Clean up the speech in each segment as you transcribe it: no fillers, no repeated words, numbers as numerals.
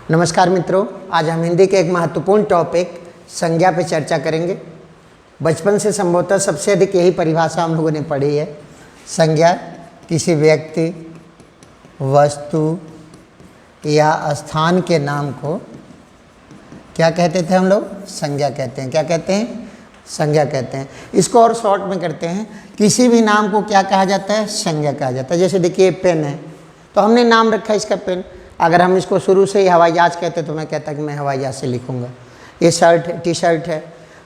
नमस्कार मित्रों, आज हम हिंदी के एक महत्वपूर्ण टॉपिक संज्ञा पे चर्चा करेंगे। बचपन से संभवतः सबसे अधिक यही परिभाषा हम लोगों ने पढ़ी है। संज्ञा किसी व्यक्ति, वस्तु या स्थान के नाम को क्या कहते थे हम लोग? संज्ञा कहते हैं। क्या कहते हैं? संज्ञा कहते हैं। इसको और शॉर्ट में करते हैं, किसी भी नाम को क्या कहा जाता है? संज्ञा कहा जाता है। जैसे देखिए पेन है, तो हमने नाम रखा इसका पेन। अगर हम इसको शुरू से ही हवाई जहाज कहते तो मैं कहता कि मैं हवाई जहाज से लिखूंगा। ये शर्ट है, टी शर्ट है,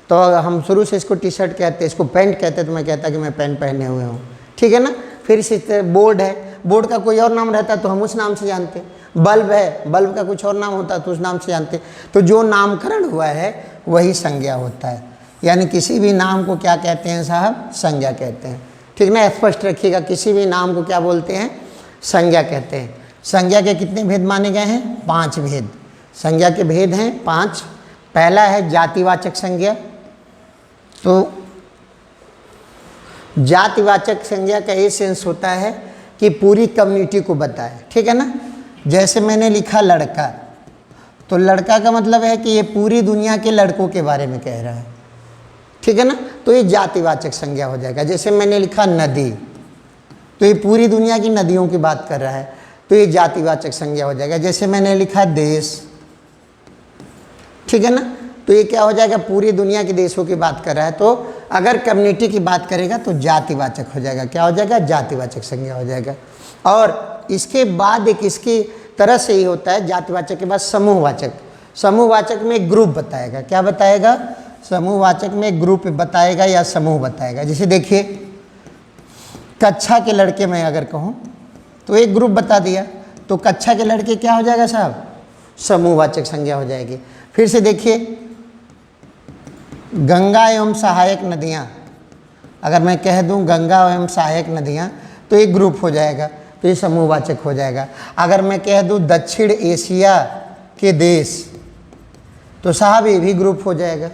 तो हम शुरू से इसको टी शर्ट कहते, इसको पैंट कहते तो मैं कहता कि मैं पैंट पहने हुए हूँ। ठीक है ना। फिर इसी तरह बोर्ड है, बोर्ड का कोई और नाम रहता तो हम उस नाम से जानते। बल्ब है, बल्ब का कुछ और नाम होता तो उस नाम से जानते। तो जो नामकरण हुआ है वही संज्ञा होता है। यानी किसी भी नाम को क्या कहते हैं साहब? संज्ञा कहते हैं। ठीक ना, स्पष्ट रखिएगा, किसी भी नाम को क्या बोलते हैं? संज्ञा कहते हैं। संज्ञा के कितने भेद माने गए हैं? 5 भेद। संज्ञा के भेद हैं 5। पहला है जातिवाचक संज्ञा। तो जातिवाचक संज्ञा का ये सेंस होता है कि पूरी कम्युनिटी को बताए। ठीक है ना। जैसे मैंने लिखा लड़का, तो लड़का का मतलब है कि ये पूरी दुनिया के लड़कों के बारे में कह रहा है। ठीक है ना, तो ये जातिवाचक संज्ञा हो जाएगा। जैसे मैंने लिखा नदी, तो ये पूरी दुनिया की नदियों की बात कर रहा है, तो ये जातिवाचक संज्ञा हो जाएगा। जैसे मैंने लिखा देश, ठीक है ना, तो ये क्या हो जाएगा? पूरी दुनिया के देशों की बात कर रहा है। तो अगर कम्युनिटी की बात करेगा तो जातिवाचक हो जाएगा। क्या हो जाएगा? जातिवाचक संज्ञा हो जाएगा। और इसके बाद एक इसकी तरह से ही होता है, जातिवाचक के बाद समूहवाचक। समूहवाचक में एक ग्रुप बताएगा। क्या बताएगा? समूहवाचक में एक ग्रुप बताएगा या समूह बताएगा। जैसे देखिए कक्षा के लड़के मैं अगर कहूँ तो एक ग्रुप बता दिया, तो कक्षा के लड़के क्या हो जाएगा साहब? समूहवाचक संज्ञा हो जाएगी। फिर से देखिए गंगा एवं सहायक नदियाँ, अगर मैं कह दूँ गंगा एवं सहायक नदियाँ तो एक ग्रुप हो जाएगा, तो ये समूहवाचक हो जाएगा। अगर मैं कह दूँ दक्षिण एशिया के देश, तो साहब ये भी ग्रुप हो जाएगा,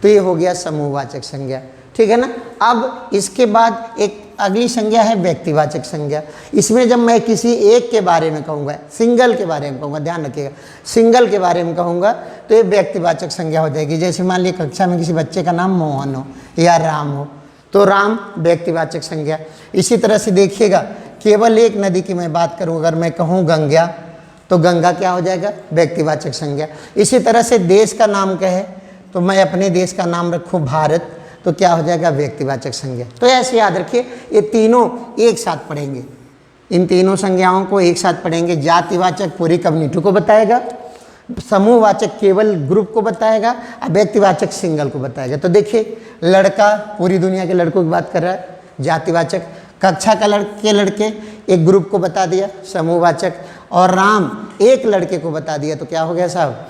तो ये हो गया समूहवाचक संज्ञा। ठीक है ना। अब इसके बाद एक अगली संज्ञा है व्यक्तिवाचक संज्ञा। इसमें जब मैं किसी एक के बारे में कहूँगा, सिंगल के बारे में कहूँगा, ध्यान रखिएगा, सिंगल के बारे में कहूँगा तो ये व्यक्तिवाचक संज्ञा हो जाएगी। जैसे मान लीजिए कक्षा में किसी बच्चे का नाम मोहन हो या राम हो, तो राम व्यक्तिवाचक संज्ञा। इसी तरह से देखिएगा केवल एक नदी की मैं बात करूँ, अगर मैं कहूँ गंगा, तो गंगा क्या हो जाएगा? व्यक्तिवाचक संज्ञा। इसी तरह से देश का नाम कहे, तो मैं अपने देश का नाम रखूँ भारत, तो क्या हो जाएगा? व्यक्तिवाचक संज्ञा। तो ऐसे याद रखिए, ये तीनों एक साथ पढ़ेंगे, इन तीनों संज्ञाओं को एक साथ पढ़ेंगे। जातिवाचक पूरी कम्युनिटी को बताएगा, समूहवाचक केवल ग्रुप को बताएगा, और व्यक्तिवाचक सिंगल को बताएगा। तो देखिए लड़का पूरी दुनिया के लड़कों की बात कर रहा है, जातिवाचक। कक्षा का लड़के एक ग्रुप को बता दिया, समूहवाचक। और राम एक लड़के को बता दिया, तो क्या हो गया साहब?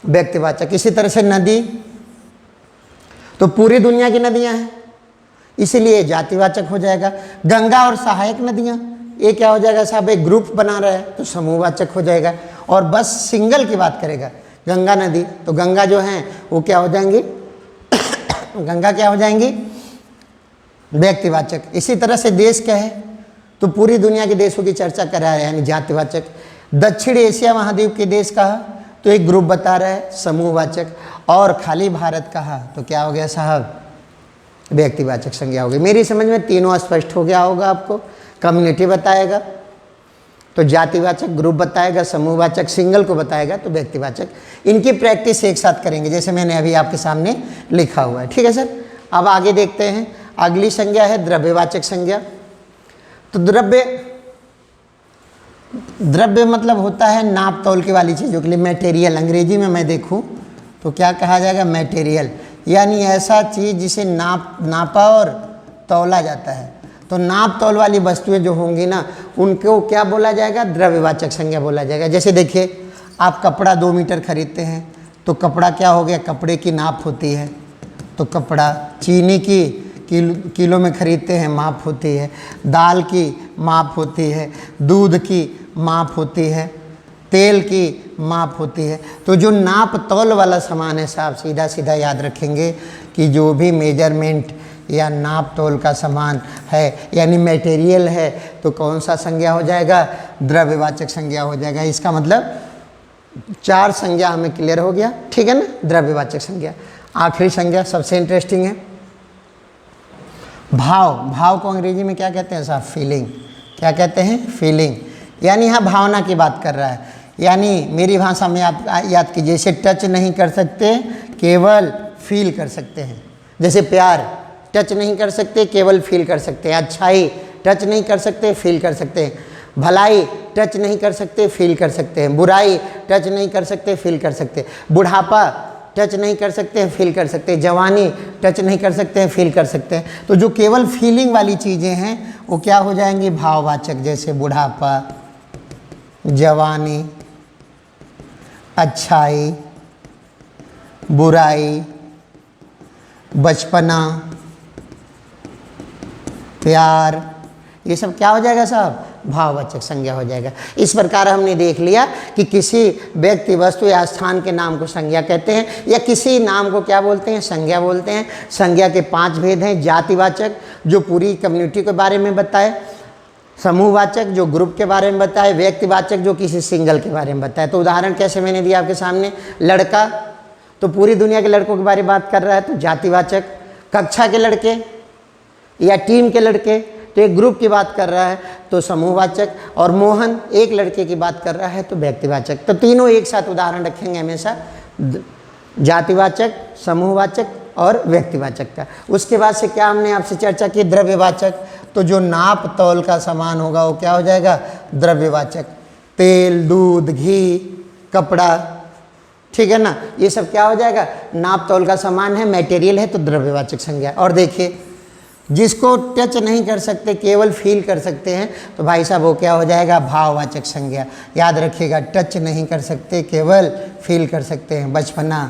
व्यक्तिवाचक। इसी तरह से नदी, तो पूरी दुनिया की नदियां हैं, इसीलिए जातिवाचक हो जाएगा। गंगा और सहायक नदियां, ये क्या हो जाएगा साहब? एक ग्रुप बना रहा है, तो समूहवाचक हो जाएगा। और बस सिंगल की बात करेगा, गंगा नदी, तो गंगा जो है वो क्या हो जाएंगी? गंगा क्या हो जाएंगी? व्यक्तिवाचक। इसी तरह से देश क्या है, तो पूरी दुनिया के देशों की चर्चा कर रहा है, यानी जातिवाचक। दक्षिण एशिया महाद्वीप के देश कहा, तो एक ग्रुप बता रहा है, समूहवाचक। और खाली भारत कहा, तो क्या हो गया साहब? व्यक्तिवाचक संज्ञा हो गई। मेरी समझ में तीनों स्पष्ट हो गया होगा आपको। कम्युनिटी बताएगा तो जातिवाचक, ग्रुप बताएगा, समूहवाचक सिंगल को बताएगा, तो व्यक्तिवाचक। इनकी प्रैक्टिस एक साथ करेंगे, जैसे मैंने अभी आपके सामने लिखा हुआ है। ठीक है सर। अब आगे देखते हैं, अगली संज्ञा है द्रव्यवाचक संज्ञा। तो द्रव्य मतलब होता है नाप तौल के वाली चीज़ों के लिए, मटेरियल। अंग्रेजी में मैं देखूं तो क्या कहा जाएगा? मटेरियल, यानी ऐसा चीज़ जिसे नापा और तौला जाता है। तो नाप तौल वाली वस्तुएं जो होंगी ना, उनको क्या बोला जाएगा? द्रव्यवाचक संज्ञा बोला जाएगा। जैसे देखिए आप कपड़ा 2 मीटर खरीदते हैं, तो कपड़ा क्या हो गया? कपड़े की नाप होती है, तो कपड़ा। चीनी की किलो में खरीदते हैं, माप होती है। दाल की माप होती है, दूध की माप होती है, तेल की माप होती है। तो जो नाप तौल वाला सामान है साहब, सीधा सीधा याद रखेंगे कि जो भी मेजरमेंट या नाप तोल का सामान है यानी मटेरियल है तो कौन सा संज्ञा हो जाएगा? द्रव्यवाचक संज्ञा हो जाएगा। इसका मतलब 4 संज्ञा हमें क्लियर हो गया, ठीक है ना, द्रव्यवाचक संज्ञा। आखिरी संज्ञा सबसे इंटरेस्टिंग है, भाव। भाव को अंग्रेजी में क्या कहते हैं साहब? फीलिंग। क्या कहते हैं? फीलिंग। यानी यहाँ भावना की बात कर रहा है, यानी मेरी भाषा में आप याद कीजिए, इसे टच नहीं कर सकते, केवल फील कर सकते हैं। जैसे प्यार टच नहीं कर सकते, केवल फील कर सकते हैं। अच्छाई टच नहीं कर सकते, फील कर सकते हैं। भलाई टच नहीं कर सकते, फील कर सकते हैं। बुराई टच नहीं कर सकते, फील कर सकते हैं। बुढ़ापा टच नहीं कर सकते हैं, फील कर सकते हैं। जवानी टच नहीं कर सकते हैं, फील कर सकते हैं। तो जो केवल फीलिंग वाली चीज़ें हैं वो क्या हो जाएंगी? भाववाचक। जैसे बुढ़ापा, जवानी, अच्छाई, बुराई, बचपना, प्यार, ये सब क्या हो जाएगा साहब? भाववाचक संज्ञा हो जाएगा। इस प्रकार हमने देख लिया कि किसी व्यक्ति, वस्तु या स्थान के नाम को संज्ञा कहते हैं, या किसी नाम को क्या बोलते हैं? संज्ञा बोलते हैं। संज्ञा के 5 भेद हैं। जातिवाचक जो पूरी कम्युनिटी के बारे में बताए, समूहवाचक जो ग्रुप के बारे में बताए, व्यक्तिवाचक जो किसी सिंगल के बारे में बताए। तो उदाहरण कैसे मैंने दिया आपके सामने, लड़का तो पूरी दुनिया के लड़कों के बारे में बात कर रहा है तो जातिवाचक, कक्षा के लड़के या टीम के लड़के तो एक ग्रुप की बात कर रहा है तो समूहवाचक, और मोहन एक लड़के की बात कर रहा है तो व्यक्तिवाचक। तो तीनों एक साथ उदाहरण रखेंगे हमेशा, जातिवाचक, समूहवाचक और व्यक्तिवाचक का। उसके बाद से क्या हमने आपसे चर्चा की? द्रव्यवाचक। तो जो नाप तौल का सामान होगा वो क्या हो जाएगा? द्रव्यवाचक। तेल, दूध, घी, कपड़ा, ठीक है ना, ये सब क्या हो जाएगा? नाप तौल का सामान है, मटेरियल है, तो द्रव्यवाचक संज्ञा। और देखिए जिसको टच नहीं कर सकते, केवल फील कर सकते हैं, तो भाई साहब वो क्या हो जाएगा? भाववाचक संज्ञा। याद रखिएगा, टच नहीं कर सकते, केवल फील कर सकते हैं। बचपना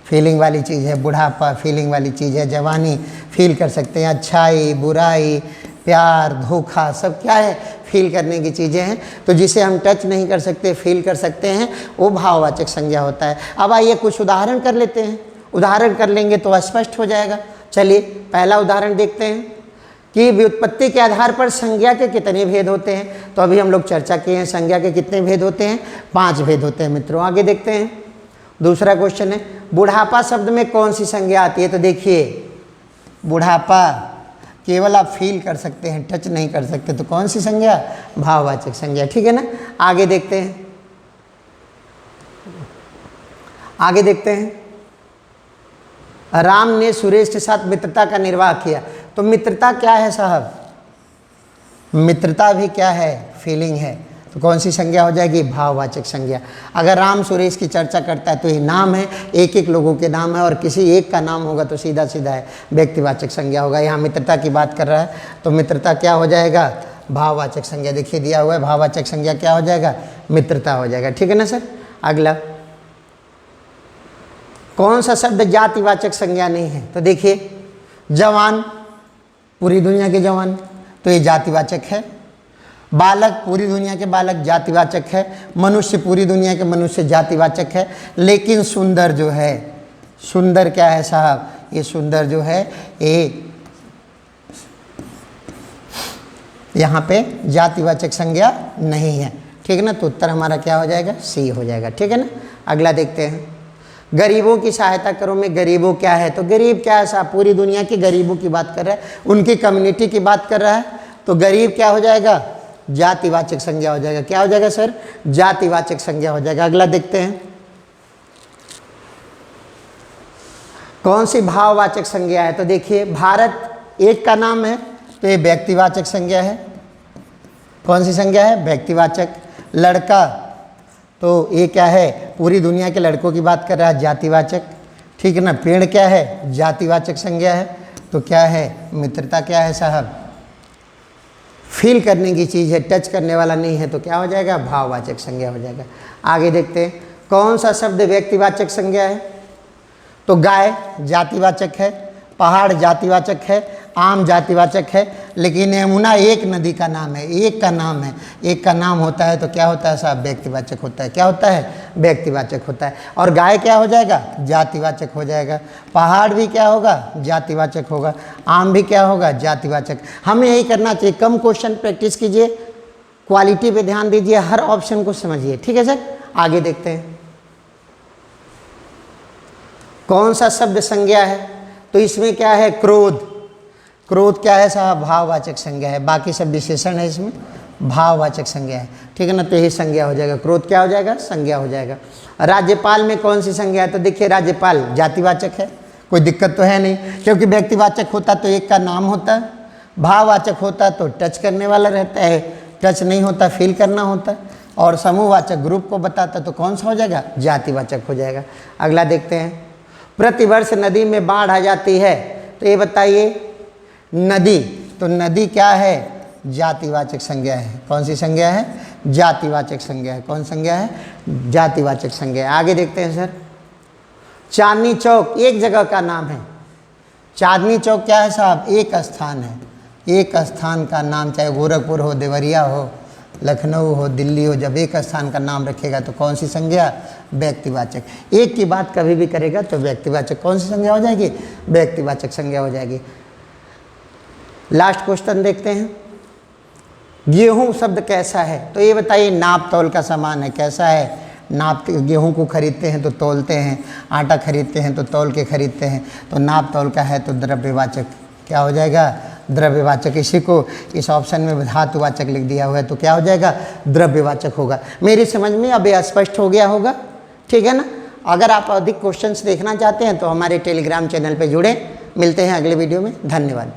फीलिंग वाली चीज़ है, बुढ़ापा फीलिंग वाली चीज़ है, जवानी फील कर सकते हैं, अच्छाई, बुराई, प्यार, धोखा, सब क्या है? फील करने की चीज़ें हैं। तो जिसे हम टच नहीं कर सकते, फील कर सकते हैं, वो भाववाचक संज्ञा होता है। अब आइए कुछ उदाहरण कर लेते हैं। उदाहरण कर लेंगे तो स्पष्ट हो जाएगा। चलिए पहला उदाहरण देखते हैं कि व्युत्पत्ति के आधार पर संज्ञा के कितने भेद होते हैं। तो अभी हम लोग चर्चा किए हैं संज्ञा के कितने भेद होते हैं? 5 भेद होते हैं मित्रों। आगे देखते हैं। दूसरा क्वेश्चन है, बुढ़ापा शब्द में कौन सी संज्ञा आती है? तो देखिए बुढ़ापा केवल आप फील कर सकते हैं, टच नहीं कर सकते, तो कौन सी संज्ञा? भाववाचक संज्ञा, ठीक है ना। आगे देखते हैं, आगे देखते हैं। राम ने सुरेश के साथ मित्रता का निर्वाह किया। तो मित्रता क्या है साहब? मित्रता भी क्या है? फीलिंग है। तो कौन सी संज्ञा हो जाएगी? भाववाचक संज्ञा। अगर राम सुरेश की चर्चा करता है तो ये नाम है, एक एक लोगों के नाम है, और किसी एक का नाम होगा तो सीधा सीधा है व्यक्तिवाचक संज्ञा होगा। यहाँ मित्रता की बात कर रहा है तो मित्रता क्या हो जाएगा? भाववाचक संज्ञा। देखिए दिया हुआ है, भाववाचक संज्ञा क्या हो जाएगा? मित्रता हो जाएगा, ठीक है ना सर। अगला, कौन सा शब्द जातिवाचक संज्ञा नहीं है? तो देखिए जवान, पूरी दुनिया के जवान, तो ये जातिवाचक है। बालक, पूरी दुनिया के बालक, जातिवाचक है। मनुष्य, पूरी दुनिया के मनुष्य, जातिवाचक है। लेकिन सुंदर जो है, सुंदर क्या है साहब? ये सुंदर जो है ये यहाँ पे जातिवाचक संज्ञा नहीं है, ठीक है ना। तो उत्तर हमारा क्या हो जाएगा? सी हो जाएगा, ठीक है ना। अगला देखते हैं, गरीबों की सहायता करो में गरीबों क्या है? तो गरीब क्या है साहब? पूरी दुनिया के गरीबों की बात कर रहा है, उनकी कम्युनिटी की बात कर रहा है। तो गरीब क्या हो जाएगा? जातिवाचक संज्ञा हो जाएगा। क्या हो जाएगा सर? जातिवाचक संज्ञा हो जाएगा। अगला देखते हैं, कौन सी भाववाचक संज्ञा है? तो देखिए भारत एक का नाम है तो ये व्यक्तिवाचक संज्ञा है। कौन सी संज्ञा है? व्यक्तिवाचक। लड़का, तो ये क्या है? पूरी दुनिया के लड़कों की बात कर रहा है, जातिवाचक, ठीक है ना। पेड़ क्या है? जातिवाचक संज्ञा है। तो क्या है? मित्रता क्या है साहब? फील करने की चीज़ है, टच करने वाला नहीं है, तो क्या हो जाएगा? भाववाचक संज्ञा हो जाएगा। आगे देखते हैं, कौन सा शब्द व्यक्तिवाचक संज्ञा है? तो गाय जातिवाचक है, पहाड़ जातिवाचक है, आम जातिवाचक है। लेकिन यमुना एक नदी का नाम है, एक का नाम है, एक का नाम होता है तो क्या होता है साहब? व्यक्तिवाचक होता है। क्या होता है? व्यक्तिवाचक होता है। और गाय क्या हो जाएगा? जातिवाचक हो जाएगा। पहाड़ भी क्या होगा? जातिवाचक होगा। आम भी क्या होगा? जातिवाचक। हमें यही करना चाहिए, कम क्वेश्चन प्रैक्टिस कीजिए, क्वालिटी पे ध्यान दीजिए, हर ऑप्शन को समझिए, ठीक है सर। आगे देखते हैं, कौन सा शब्द संज्ञा है? तो इसमें क्या है? क्रोध। क्रोध क्या है साहब? भाववाचक संज्ञा है। बाकी सब विशेषण है, इसमें भाववाचक संज्ञा है, ठीक है ना। तो यही संज्ञा हो जाएगा, क्रोध क्या हो जाएगा? संज्ञा हो जाएगा। राज्यपाल में कौन सी संज्ञा है? तो देखिए राज्यपाल जातिवाचक है, कोई दिक्कत तो है नहीं, क्योंकि व्यक्तिवाचक होता तो एक का नाम होता, भाववाचक होता तो टच करने वाला रहता है, टच नहीं होता फील करना होता, और समूहवाचक ग्रुप को बताता, तो कौन सा हो जाएगा? जातिवाचक हो जाएगा। अगला देखते हैं, प्रतिवर्ष नदी में बाढ़ आ जाती है, तो ये बताइए नदी, तो नदी क्या है? जातिवाचक संज्ञा है। कौन सी संज्ञा है? जातिवाचक संज्ञा है। कौन संज्ञा है? जातिवाचक संज्ञा है। आगे देखते हैं सर, चांदनी चौक एक जगह का नाम है। चांदनी चौक क्या है साहब? एक स्थान है, एक स्थान का नाम, चाहे गोरखपुर हो, देवरिया हो, लखनऊ हो, दिल्ली हो, जब एक स्थान का नाम रखेगा तो कौन सी संज्ञा? व्यक्तिवाचक। एक की बात कभी भी करेगा तो व्यक्तिवाचक कौन सी संज्ञा हो जाएगी? व्यक्तिवाचक संज्ञा हो जाएगी। लास्ट क्वेश्चन देखते हैं, गेहूं शब्द कैसा है? तो ये बताइए, नाप तौल का सामान है। कैसा है? नाप, गेहूं को खरीदते हैं तो तौलते हैं, आटा खरीदते हैं तो तौल के खरीदते हैं, तो नाप तौल का है तो द्रव्यवाचक क्या हो जाएगा? द्रव्यवाचक। इसी को इस ऑप्शन में धातुवाचक लिख दिया हुआ है, तो क्या हो जाएगा? द्रव्यवाचक होगा। मेरी समझ में अब यह स्पष्ट हो गया होगा, ठीक है ना। अगर आप अधिक क्वेश्चंस देखना चाहते हैं तो हमारे टेलीग्राम चैनल पर जुड़े। मिलते हैं अगले वीडियो में, धन्यवाद।